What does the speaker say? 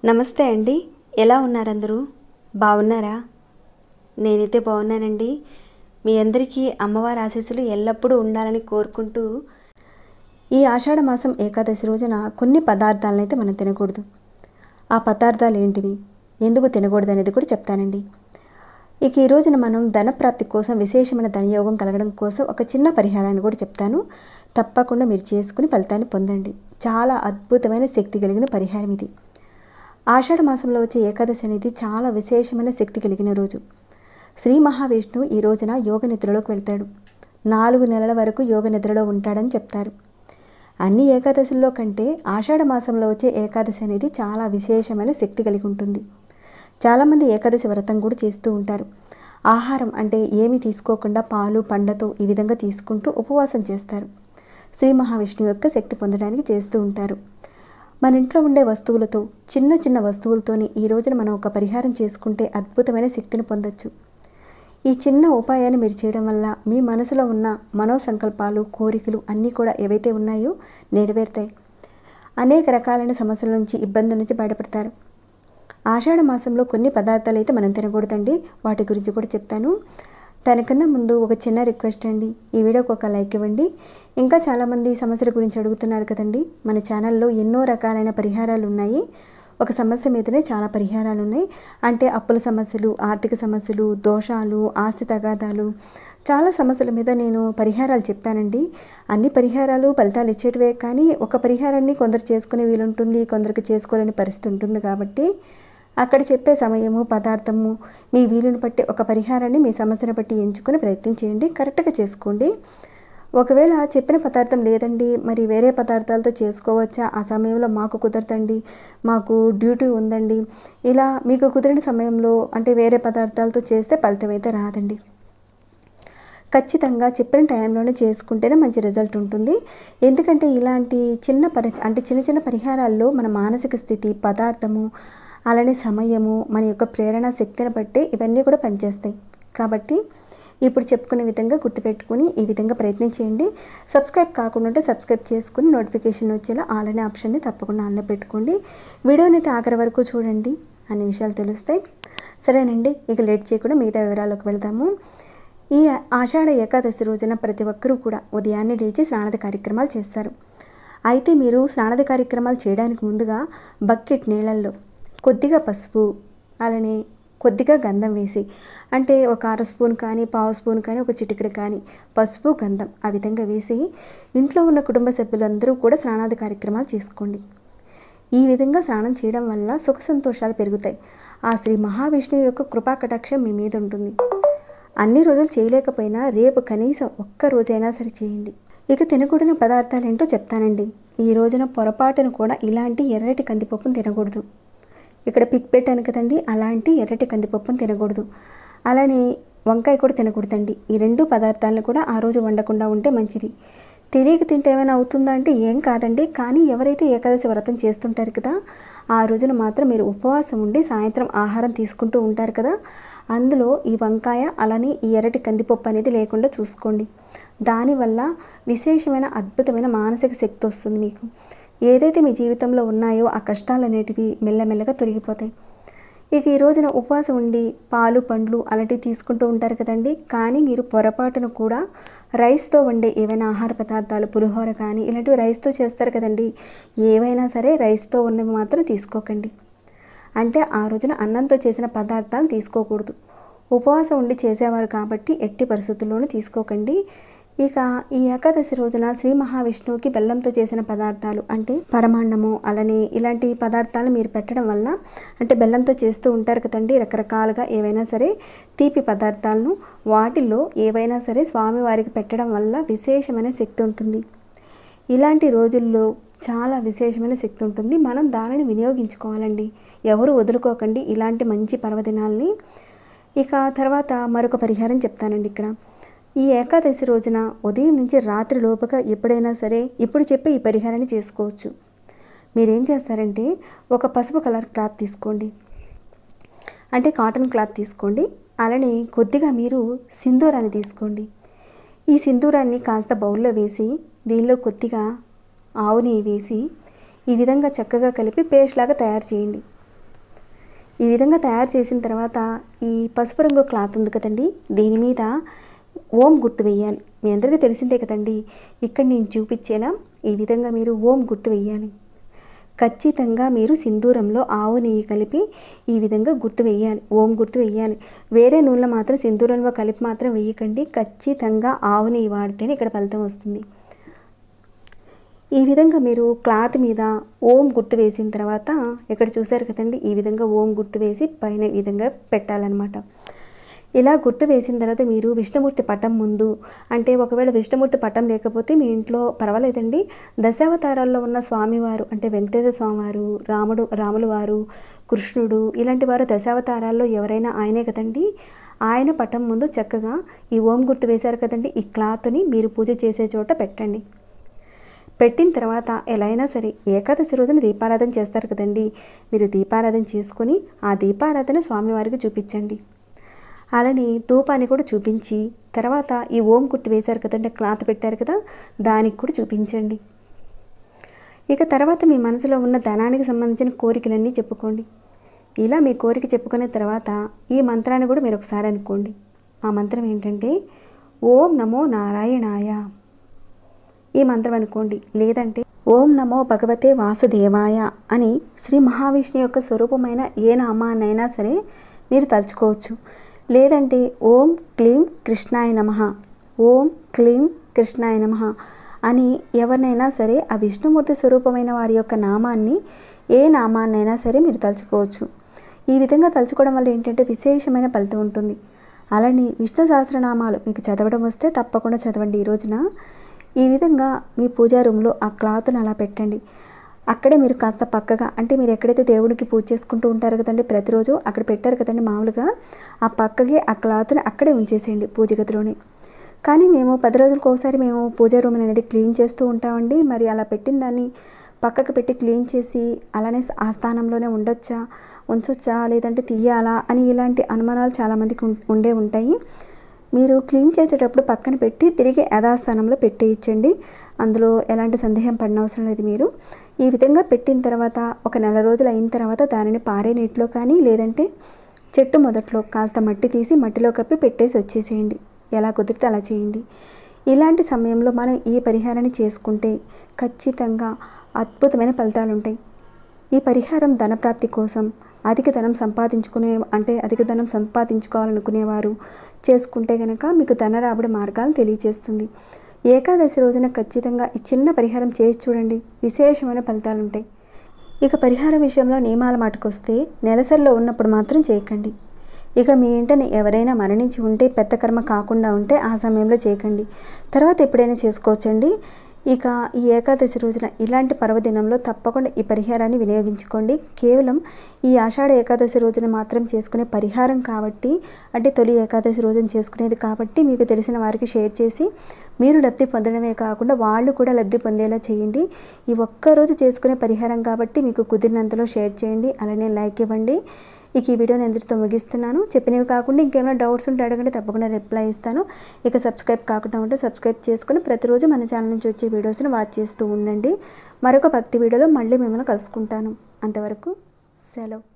నమస్తే అండి, ఎలా ఉన్నారు అందరూ? బాగున్నారా? నేనైతే బాగున్నానండి. మీ అందరికీ అమ్మవారి ఆశీస్సులు ఎల్లప్పుడూ ఉండాలని కోరుకుంటూ, ఈ ఆషాఢ మాసం ఏకాదశి రోజున కొన్ని పదార్థాలను అయితే మనం తినకూడదు. ఆ పదార్థాలు ఏంటివి, ఎందుకు తినకూడదు అనేది కూడా చెప్తానండి. ఇక ఈ రోజున మనం ధనప్రాప్తి కోసం, విశేషమైన ధనయోగం కలగడం కోసం ఒక చిన్న పరిహారాన్ని కూడా చెప్తాను. తప్పకుండా మీరు చేసుకుని ఫలితాన్ని పొందండి. చాలా అద్భుతమైన శక్తి కలిగిన పరిహారం ఇది. ఆషాఢ మాసంలో వచ్చే ఏకాదశి అనేది చాలా విశేషమైన శక్తి కలిగిన రోజు. శ్రీ మహావిష్ణువు ఈ రోజున యోగ నిద్రలోకి వెళ్తాడు. 4 నెలల వరకు యోగ నిద్రలో ఉంటాడని చెప్తారు. అన్ని ఏకాదశుల్లో కంటే ఆషాఢ మాసంలో వచ్చే ఏకాదశి అనేది చాలా విశేషమైన శక్తి కలిగి ఉంటుంది. చాలామంది ఏకాదశి వ్రతం కూడా చేస్తూ ఉంటారు. ఆహారం అంటే ఏమి తీసుకోకుండా పాలు పండ్లతో ఈ విధంగా తీసుకుంటూ ఉపవాసం చేస్తారు. శ్రీ మహావిష్ణువు యొక్క శక్తి పొందడానికి చేస్తూ ఉంటారు. మన ఇంట్లో ఉండే వస్తువులతో, చిన్న చిన్న వస్తువులతోని ఈ రోజున మనం ఒక పరిహారం చేసుకుంటే అద్భుతమైన శక్తిని పొందొచ్చు. ఈ చిన్న ఉపాయాన్ని మీరు చేయడం వల్ల మీ మనసులో ఉన్న మనోసంకల్పాలు, కోరికలు అన్నీ కూడా ఏవైతే ఉన్నాయో నెరవేరుతాయి. అనేక రకాలైన సమస్యల నుంచి, ఇబ్బందుల నుంచి బయటపడతారు. ఆషాఢ మాసంలో కొన్ని పదార్థాలు అయితే మనం తినకూడదండి. వాటి గురించి కూడా చెప్తాను. దానికన్నా ముందు ఒక చిన్న రిక్వెస్ట్ అండి, ఈ వీడియోకి ఒక లైక్ ఇవ్వండి. ఇంకా చాలామంది సమస్యల గురించి అడుగుతున్నారు కదండి. మన ఛానల్లో ఎన్నో రకాలైన పరిహారాలు ఉన్నాయి. ఒక సమస్య మీదనే చాలా పరిహారాలు ఉన్నాయి. అంటే అప్పుల సమస్యలు, ఆర్థిక సమస్యలు, దోషాలు, ఆస్తి తగాదాలు, చాలా సమస్యల మీద నేను పరిహారాలు చెప్పానండి. అన్ని పరిహారాలు ఫలితాలు ఇచ్చేటివే, కానీ ఒక పరిహారాన్ని కొందరు చేసుకునే వీలుంటుంది, కొందరికి చేసుకోలేని పరిస్థితి ఉంటుంది. కాబట్టి అక్కడ చెప్పే సమయము, పదార్థము మీ వీలుని బట్టి ఒక పరిహారాన్ని మీ సమస్యను బట్టి ఎంచుకొని ప్రయత్నం చేయండి. కరెక్ట్గా చేసుకోండి. ఒకవేళ చెప్పిన పదార్థం లేదండి, మరి వేరే పదార్థాలతో చేసుకోవచ్చా, ఆ సమయంలో మాకు కుదరదండి, మాకు డ్యూటీ ఉందండి, ఇలా మీకు కుదిరిన సమయంలో అంటే వేరే పదార్థాలతో చేస్తే ఫలితం అయితే రాదండి. ఖచ్చితంగా చెప్పిన టైంలోనే చేసుకుంటేనే మంచి రిజల్ట్ ఉంటుంది. ఎందుకంటే ఇలాంటి చిన్న చిన్న పరిహారాల్లో మన మానసిక స్థితి, పదార్థము, అలానే సమయము, మన యొక్క ప్రేరణ శక్తిని బట్టి ఇవన్నీ కూడా పనిచేస్తాయి. కాబట్టి ఇప్పుడు చెప్పుకునే విధంగా గుర్తుపెట్టుకుని ఈ విధంగా ప్రయత్నం చేయండి. సబ్స్క్రైబ్ కాకుండా ఉంటే సబ్స్క్రైబ్ చేసుకుని నోటిఫికేషన్ వచ్చేలా ఆల్ అనే ఆప్షన్ని తప్పకుండా ఆన్లో పెట్టుకోండి. వీడియోని అయితే ఆఖరి వరకు చూడండి, అన్ని విషయాలు తెలుస్తాయి. సరేనండి, ఇక లేట్ చేయకుండా మిగతా వివరాలకు వెళ్దాము. ఈ ఆషాఢ ఏకాదశి రోజున ప్రతి ఒక్కరూ కూడా ఉదయాన్నే లేచి స్నానాది కార్యక్రమాలు చేస్తారు. అయితే మీరు స్నానాది కార్యక్రమాలు చేయడానికి ముందుగా బకెట్ నీళ్ళల్లో కొద్దిగా పసుపు, అలానే కొద్దిగా గంధం వేసి, అంటే ఒక 1/2 స్పూన్ కానీ, 1/2 స్పూన్ కానీ, ఒక చిటికెడు కానీ పసుపు, గంధం ఆ విధంగా వేసి ఇంట్లో ఉన్న కుటుంబ సభ్యులందరూ కూడా స్నానాది కార్యక్రమాలు చేసుకోండి. ఈ విధంగా స్నానం చేయడం వల్ల సుఖ సంతోషాలు పెరుగుతాయి. ఆ శ్రీ మహావిష్ణువు యొక్క కృపా కటాక్షం మీ మీద ఉంటుంది. అన్ని రోజులు చేయలేకపోయినా రేపు కనీసం ఒక్క రోజైనా సరే చేయండి. ఇక తినకూడని పదార్థాలు ఏంటో చెప్తానండి. ఈ రోజున పొరపాటును కూడా ఇలాంటి ఎర్రటి కందిపప్పును తినకూడదు. ఇక్కడ పిక్ పెట్టాను కదండి, అలాంటి ఎర్రటి కందిపప్పును తినకూడదు. అలానే వంకాయ కూడా తినకూడదండి. ఈ 2 పదార్థాలను కూడా ఆ రోజు వండకుండా ఉంటే మంచిది. తెలియక తింటే ఏమైనా అవుతుందా అంటే ఏం కాదండి. కానీ ఎవరైతే ఏకాదశి వ్రతం చేస్తుంటారు కదా, ఆ రోజున మాత్రం మీరు ఉపవాసం ఉండి సాయంత్రం ఆహారం తీసుకుంటూ ఉంటారు కదా, అందులో ఈ వంకాయ అలానే ఈ ఎర్రటి కందిపప్పు అనేది లేకుండా చూసుకోండి. దానివల్ల విశేషమైన అద్భుతమైన మానసిక శక్తి వస్తుంది మీకు. ఏదైతే మీ జీవితంలో ఉన్నాయో ఆ కష్టాలు అనేటివి మెల్లమెల్లగా తొలగిపోతాయి. ఇక ఈ రోజున ఉపవాసం ఉండి పాలు పండ్లు అలాంటివి తీసుకుంటూ ఉంటారు కదండి. కానీ మీరు పొరపాటును కూడా రైస్తో వండే ఏవైనా ఆహార పదార్థాలు, పులిహోర కానీ ఇలాంటివి రైస్తో చేస్తారు కదండి, ఏవైనా సరే రైస్తో ఉన్నవి మాత్రం తీసుకోకండి. అంటే ఆ రోజున అన్నంతో చేసిన పదార్థాలు తీసుకోకూడదు. ఉపవాసం ఉండి చేసేవారు కాబట్టి ఎట్టి పరిస్థితుల్లోనూ తీసుకోకండి. ఇక ఈ ఏకాదశి రోజున శ్రీ మహావిష్ణువుకి బెల్లంతో చేసిన పదార్థాలు అంటే పరమాన్నము, అలానే ఇలాంటి పదార్థాలు మీరు పెట్టడం వల్ల, అంటే బెల్లంతో చేస్తూ ఉంటారు కదండి రకరకాలుగా ఏవైనా సరే తీపి పదార్థాలను, వాటిల్లో ఏవైనా సరే స్వామివారికి పెట్టడం వల్ల విశేషమైన శక్తి ఉంటుంది. ఇలాంటి రోజుల్లో చాలా విశేషమైన శక్తి ఉంటుంది. మనం దానిని వినియోగించుకోవాలండి. ఎవరు వదులుకోకండి ఇలాంటి మంచి పర్వదినాల్ని. ఇక తర్వాత మరొక పరిహారం చెప్తానండి. ఇక్కడ ఈ ఏకాదశి రోజున ఉదయం నుంచి రాత్రి లోపుగా ఎప్పుడైనా సరే ఇప్పుడు చెప్పే ఈ పరిహారాన్ని చేసుకోవచ్చు. మీరేం చేస్తారంటే ఒక పసుపు కలర్ క్లాత్ తీసుకోండి, అంటే కాటన్ క్లాత్ తీసుకోండి. అలానే కొద్దిగా మీరు సింధూరాన్ని తీసుకోండి. ఈ సింధూరాన్ని కాస్త బౌల్లో వేసి దీనిలో కొద్దిగా ఆవు నెయ్యి వేసి ఈ విధంగా చక్కగా కలిపి పేస్ట్ లాగా తయారు చేయండి. ఈ విధంగా తయారు చేసిన తర్వాత ఈ పసుపు రంగు క్లాత్ ఉంది కదండి, దీని మీద ఓం గుర్తు వేయాలి. మీ అందరికీ తెలిసిందే కదండి, ఇక్కడ నేను చూపించేలా ఈ విధంగా మీరు ఓం గుర్తు వేయాలి. ఖచ్చితంగా మీరు సింధూరంలో ఆవు నెయ్యి కలిపి ఈ విధంగా గుర్తు వేయాలి, ఓం గుర్తు వేయాలి. వేరే నూనెలో మాత్రం సింధూరంలో కలిపి మాత్రం వేయకండి. ఖచ్చితంగా ఆవు నెయ్యి వాడితేనే ఇక్కడ ఫలితం వస్తుంది. ఈ విధంగా మీరు క్లాత్ మీద ఓం గుర్తు వేసిన తర్వాత ఇక్కడ చూసారు కదండి, ఈ విధంగా ఓం గుర్తు వేసి పైన ఈ విధంగా పెట్టాలన్నమాట. ఇలా గుర్తు వేసిన తర్వాత మీరు విష్ణుమూర్తి పటం ముందు, అంటే ఒకవేళ విష్ణుమూర్తి పటం లేకపోతే మీ ఇంట్లో పర్వాలేదండి, దశావతారాల్లో ఉన్న స్వామివారు అంటే వెంకటేశ్వర స్వామివారు, రాముల వారు, కృష్ణుడు ఇలాంటి వారు దశావతారాల్లో ఎవరైనా ఆయనే కదండి, ఆయన పటం ముందు చక్కగా ఈ ఓం గుర్తు వేశారు కదండి, ఈ క్లాత్ని మీరు పూజ చేసే చోట పెట్టండి. పెట్టిన తర్వాత ఎలా అయినా సరే ఏకాదశి రోజున దీపారాధన చేస్తారు కదండి, మీరు దీపారాధన చేసుకొని ఆ దీపారాధన స్వామివారికి చూపించండి. అలానే ధూపాన్ని కూడా చూపించి తర్వాత ఈ ఓం గుర్తు వేశారు కదండి, క్లాత్ పెట్టారు కదా, దానికి కూడా చూపించండి. ఇక తర్వాత మీ మనసులో ఉన్న ధనానికి సంబంధించిన కోరికలన్నీ చెప్పుకోండి. ఇలా మీ కోరిక చెప్పుకునే తర్వాత ఈ మంత్రాన్ని కూడా మీరు ఒకసారి అనుకోండి. ఆ మంత్రం ఏంటంటే ఓం నమో నారాయణాయ ఈ మంత్రం అనుకోండి. లేదంటే ఓం నమో భగవతే వాసుదేవాయ అని శ్రీ మహావిష్ణు యొక్క స్వరూపమైన ఏ నామాన్నైనా సరే మీరు తలుచుకోవచ్చు. లేదంటే ఓం క్లీం కృష్ణాయ నమః, ఓం క్లీం కృష్ణాయ నమః అని ఎవరినైనా సరే ఆ విష్ణుమూర్తి స్వరూపమైన వారి యొక్క నామాన్ని ఏ నామాన్నైనా సరే మీరు తలుచుకోవచ్చు. ఈ విధంగా తలుచుకోవడం వల్ల ఏంటంటే విశేషమైన ఫలితం ఉంటుంది. అలానే విష్ణు సహస్రనామాలు మీకు చదవడం వస్తే తప్పకుండా చదవండి. ఈ రోజున ఈ విధంగా మీ పూజా రూమ్లో ఆ క్లాత్ను అలా పెట్టండి. అక్కడే మీరు కాస్త పక్కగా, అంటే మీరు ఎక్కడైతే దేవుడికి పూజ చేసుకుంటూ ఉంటారు కదండి ప్రతిరోజు, అక్కడ పెట్టారు కదండి మామూలుగా, ఆ పక్కకి ఆ క్లాత్ని అక్కడే ఉంచేసేయండి పూజ గదిలోనే. కానీ మేము 10 రోజులకు ఒకసారి మేము పూజా రూమ్ అనేది క్లీన్ చేస్తూ ఉంటామండి. మరి అలా పెట్టిన దాన్ని పక్కకు పెట్టి క్లీన్ చేసి అలానే ఆ స్థానంలోనే ఉంచొచ్చా లేదంటే తీయాలా అని ఇలాంటి అనుమానాలు చాలామందికి ఉండే ఉంటాయి. మీరు క్లీన్ చేసేటప్పుడు పక్కన పెట్టి తిరిగి యథాస్థానంలో పెట్టేయచ్చండి. అందులో ఎలాంటి సందేహం పడనవసరం లేదు. మీరు ఈ విధంగా పెట్టిన తర్వాత ఒక నెల రోజులు అయిన తర్వాత దానిని పారే నీటిలో కానీ లేదంటే చెట్టు మొదట్లో కాస్త మట్టి తీసి మట్టిలో కప్పి పెట్టేసి వచ్చేసేయండి. ఎలా కుదిరితే అలా చేయండి. ఇలాంటి సమయంలో మనం ఈ పరిహారాన్ని చేసుకుంటే ఖచ్చితంగా అద్భుతమైన ఫలితాలు ఉంటాయి. ఈ పరిహారం ధనప్రాప్తి కోసం, అధిక ధనం సంపాదించుకోవాలనుకునేవారు చేసుకుంటే కనుక మీకు ధన రాబడి మార్గాలను తెలియజేస్తుంది. ఏకాదశి రోజున ఖచ్చితంగా ఈ చిన్న పరిహారం చేసి చూడండి, విశేషమైన ఫలితాలు ఉంటాయి. ఇక పరిహారం విషయంలో నియమాల మాటకొస్తే నెలసరిలో ఉన్నప్పుడు మాత్రం చేయకండి. ఇక మీ ఇంటని ఎవరైనా మరణించి ఉంటే, పెద్ద కర్మ కాకుండా ఉంటే ఆ సమయంలో చేయకండి. తర్వాత ఎప్పుడైనా చేసుకోవచ్చండి. ఇక ఈ ఏకాదశి రోజున ఇలాంటి పర్వదినంలో తప్పకుండా ఈ పరిహారాన్ని వినియోగించుకోండి. కేవలం ఈ ఆషాఢ ఏకాదశి రోజున మాత్రం చేసుకునే పరిహారం కాబట్టి, అంటే తొలి ఏకాదశి రోజున చేసుకునేది కాబట్టి మీకు తెలిసిన వారికి షేర్ చేసి మీరు లబ్ధి పొందడమే కాకుండా వాళ్ళు కూడా లబ్ధి పొందేలా చేయండి. ఈ ఒక్కరోజు చేసుకునే పరిహారం కాబట్టి మీకు కుదిరినంతలో షేర్ చేయండి. అలానే లైక్ ఇవ్వండి. ఇక ఈ వీడియోని అందరితో ముగిస్తున్నాను. చెప్పినవి కాకుండా ఇంకేమైనా డౌట్స్ ఉంటే అడగండి, తప్పకుండా రిప్లై ఇస్తాను. ఇక సబ్స్క్రైబ్ కాకుండా ఉంటే సబ్స్క్రైబ్ చేసుకుని ప్రతిరోజు మన ఛానల్ నుంచి వచ్చే వీడియోస్ని వాచ్ చేస్తూ ఉండండి. మరొక భక్తి వీడియోలో మళ్ళీ మిమ్మల్ని కలుసుకుంటాను. అంతవరకు సెలవు.